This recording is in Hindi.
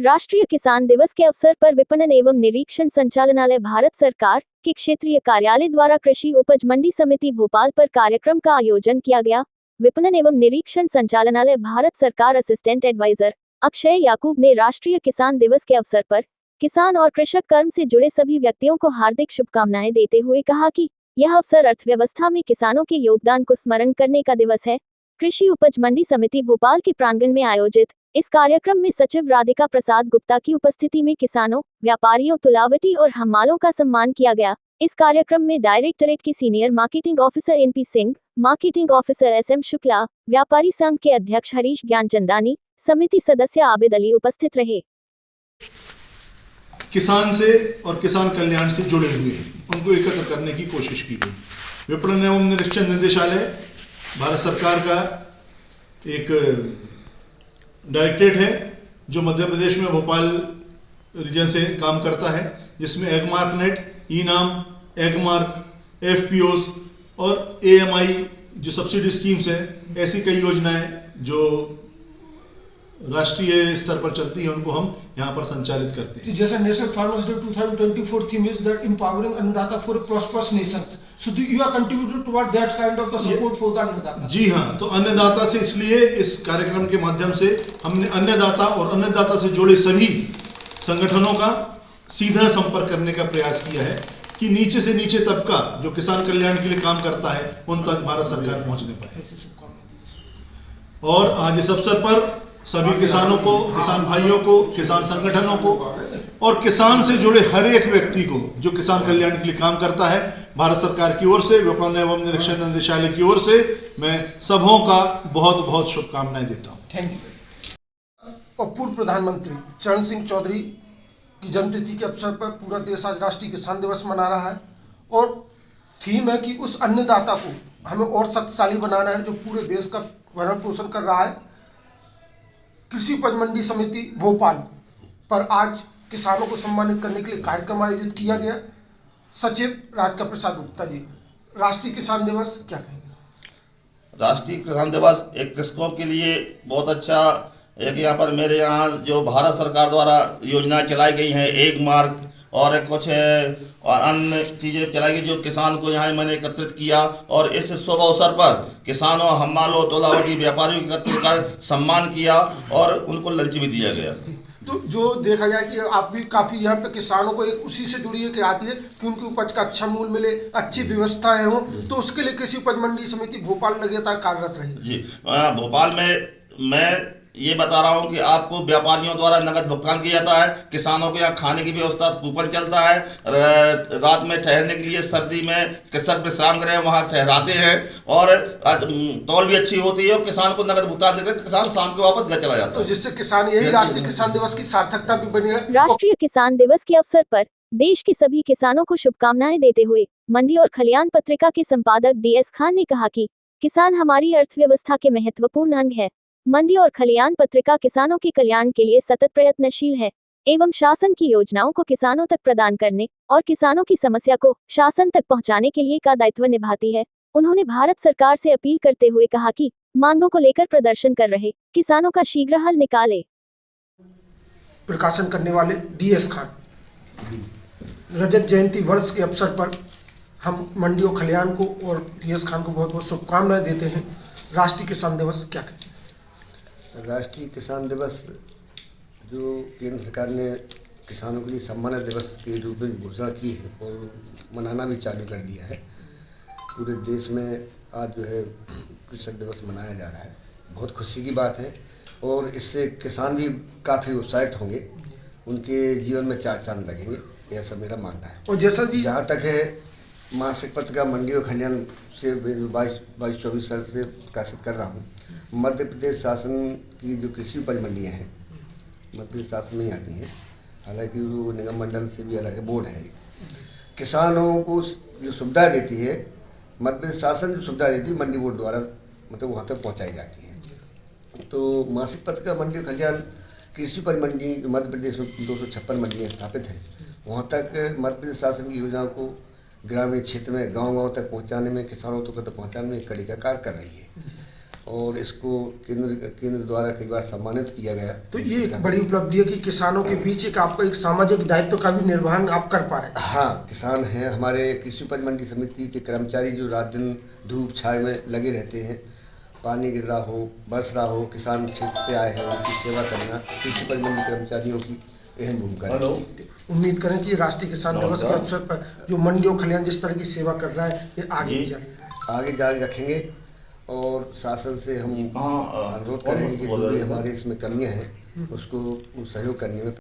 राष्ट्रीय किसान दिवस के अवसर पर विपणन एवं निरीक्षण संचालनालय भारत सरकार के क्षेत्रीय कार्यालय द्वारा कृषि उपज मंडी समिति भोपाल पर कार्यक्रम का आयोजन किया गया। विपणन एवं निरीक्षण संचालनालय भारत सरकार असिस्टेंट एडवाइजर अक्षय याकूब ने राष्ट्रीय किसान दिवस के अवसर पर किसान और कृषक कर्म से जुड़े सभी व्यक्तियों को हार्दिक शुभकामनाएं देते हुए कहा कि यह अवसर अर्थव्यवस्था में किसानों के योगदान को स्मरण करने का दिवस है। कृषि उपज मंडी समिति भोपाल के प्रांगण में आयोजित इस कार्यक्रम में सचिव राधिका प्रसाद गुप्ता की उपस्थिति में किसानों, व्यापारियों, तुलावटी और हमालों का सम्मान किया गया। इस कार्यक्रम में डायरेक्टरेट के senior marketing officer NP Singh, marketing officer SM Shukla, व्यापारी संघ के अध्यक्ष हरीश ज्ञानचंदानी, समिति सदस्य आबिद अली उपस्थित रहे। किसान से और किसान कल्याण से जुड़े हुए उनको एकत्र करने की कोशिश की गई। विपणन एवं निरीक्षण निदेशालय भारत सरकार का एक डायरेक्टरेट है जो मध्य प्रदेश में भोपाल रीजन से काम करता है, जिसमें एगमार्क नेट, ई नाम, एगमार्क, एफपीओस और एएमआई जो सब्सिडी स्कीम्स हैं, ऐसी कई योजनाएं जो राष्ट्रीय स्तर पर चलती है उनको हम यहाँ पर संचालित करते हैं। जैसे national farmers day 2024 theme is that empowering annadata for a prosperous nation, so you are contributing toward that kind of the support for the annadata. जी हाँ, तो अन्नदाता से इसलिए इस कार्यक्रम के माध्यम से हमने अन्नदाता और अन्नदाता से जुड़े सभी संगठनों का सीधा संपर्क करने का प्रयास किया है कि नीचे से नीचे तबका जो किसान कल्याण के लिए काम करता है उन तक भारत सरकार पहुंचने पाए। और आज इस अवसर पर सभी किसानों को, किसान भाइयों को, किसान संगठनों को और किसान से जुड़े हर एक व्यक्ति को जो किसान कल्याण के लिए काम करता है, भारत सरकार की ओर से, विपणन एवं निरीक्षण निदेशालय की ओर से मैं सबों का बहुत बहुत शुभकामनाएं देता हूं। Thank you. और पूर्व प्रधानमंत्री चरण सिंह चौधरी की जन्मतिथि के अवसर पर पूरा देश आज राष्ट्रीय किसान दिवस मना रहा है और थीम है कि उस अन्नदाता को हमें और शक्तिशाली बनाना है जो पूरे देश का भरण पोषण कर रहा है। कृषि उपज मंडी समिति भोपाल पर आज किसानों को सम्मानित करने के लिए कार्यक्रम आयोजित किया गया। सचिव राधिका प्रसाद गुप्ता जी, राष्ट्रीय किसान दिवस क्या कहेंगे? राष्ट्रीय किसान दिवस एक कृषकों के लिए बहुत अच्छा एक यहाँ पर मेरे यहाँ जो भारत सरकार द्वारा योजनाएं चलाई गई हैं, एक मार्ग और कुछ और अन्य चीज़ें चलाई गई जो किसान को यहाँ मैंने एकत्रित किया और इस शुभ अवसर पर किसानों, हमालों, तोलावटी व्यापारियों को एकत्रित कर सम्मान किया और उनको लंच भी दिया गया। तो जो देखा जाए कि आप भी काफ़ी यहाँ पे किसानों को एक उसी से जुड़ी है कि आती है कि उनकी उपज का अच्छा मूल्य मिले, अच्छी व्यवस्थाएं हो, तो उसके लिए कृषि उपज मंडी समिति भोपाल लगातार कार्यरत रही। जी, भोपाल में मैं ये बता रहा हूँ कि आपको व्यापारियों द्वारा नगद भुगतान किया जाता है, किसानों के यहाँ खाने की व्यवस्था कूपन चलता है, रात में ठहरने के लिए सर्दी में कृषक विश्राम गृह वहाँ ठहराते हैं और तौल भी अच्छी होती है और किसान को नगद भुगतान देकर किसान शाम को वापस घर चला जाता है। तो जिससे किसान यही राष्ट्रीय किसान दिवस की सार्थकता भी बनी है। राष्ट्रीय किसान दिवस के अवसर पर देश के सभी किसानों को शुभकामनाएं देते हुए मंडी और खलियान पत्रिका के संपादक DS खान ने कहा कि किसान हमारी अर्थव्यवस्था के महत्वपूर्ण अंग है। मंडी और खलियान पत्रिका किसानों के कल्याण के लिए सतत प्रयत्नशील है एवं शासन की योजनाओं को किसानों तक प्रदान करने और किसानों की समस्या को शासन तक पहुंचाने के लिए का दायित्व निभाती है। उन्होंने भारत सरकार से अपील करते हुए कहा कि मांगों को लेकर प्रदर्शन कर रहे किसानों का शीघ्र हल निकाले। प्रकाशन करने वाले DS खान, रजत जयंती वर्ष के अवसर पर हम मंडी और खलियान को और DS खान को बहुत बहुत शुभकामनाएं देते हैं। राष्ट्रीय किसान दिवस क्या कहते हैं? राष्ट्रीय किसान दिवस जो केंद्र सरकार ने किसानों के लिए सम्मान दिवस के रूप में घोषणा की है और मनाना भी चालू कर दिया है। पूरे देश में आज जो है कृषक दिवस मनाया जा रहा है, बहुत खुशी की बात है और इससे किसान भी काफ़ी उत्साहित होंगे, उनके जीवन में चार चांद लगेंगे, ऐसा मेरा मानना है। और जैसा कि जहाँ तक है मासिक पत्रिका मंडी और खलियान से 22-24 साल से प्रकाशित कर रहा हूँ। मध्य प्रदेश शासन की जो कृषि उपज मंडियाँ हैं मध्य प्रदेश शासन में ही आती हैं, हालांकि वो निगम मंडल से भी अलग बोर्ड है। किसानों को जो सुविधा देती है मध्य प्रदेश शासन, जो सुविधा देती है मंडी बोर्ड द्वारा मतलब वहाँ तक पहुँचाई जाती है। तो मासिक पत्रिका मंडी और खलियान कृषि उपज मंडी जो मध्य प्रदेश में 256 मंडियाँ स्थापित हैं, वहाँ तक मध्य प्रदेश शासन की योजनाओं को ग्रामीण क्षेत्र में गाँव-गाँव तक पहुँचाने में, किसानों तक पहुँचाने में कड़ी का कार्य कर रही है। और इसको केंद्र द्वारा कई बार सम्मानित किया गया। तो ये एक बड़ी उपलब्धि है कि किसानों के बीच एक आपका एक सामाजिक दायित्व का भी निर्वहन आप कर पा रहे हैं। हाँ, किसान हैं, हमारे कृषि उपज मंडी समिति के कर्मचारी जो रात दिन धूप छाए में लगे रहते हैं, पानी गिर रहा हो, बरस रहा हो, किसान क्षेत्र से आए हैं, उनकी सेवा करना कृषि उपज मंडी कर्मचारियों की अहम भूमिका है। उम्मीद करें कि राष्ट्रीय किसान दिवस के अवसर पर जो मंडियों खलिहान जिस तरह की सेवा कर रहा है ये आगे भी जारी रहेगा। आगे जारी रखेंगे और शासन से हम अनुरोध करेंगे कि जो भी हमारे इसमें कमियां हैं उसको सहयोग करने में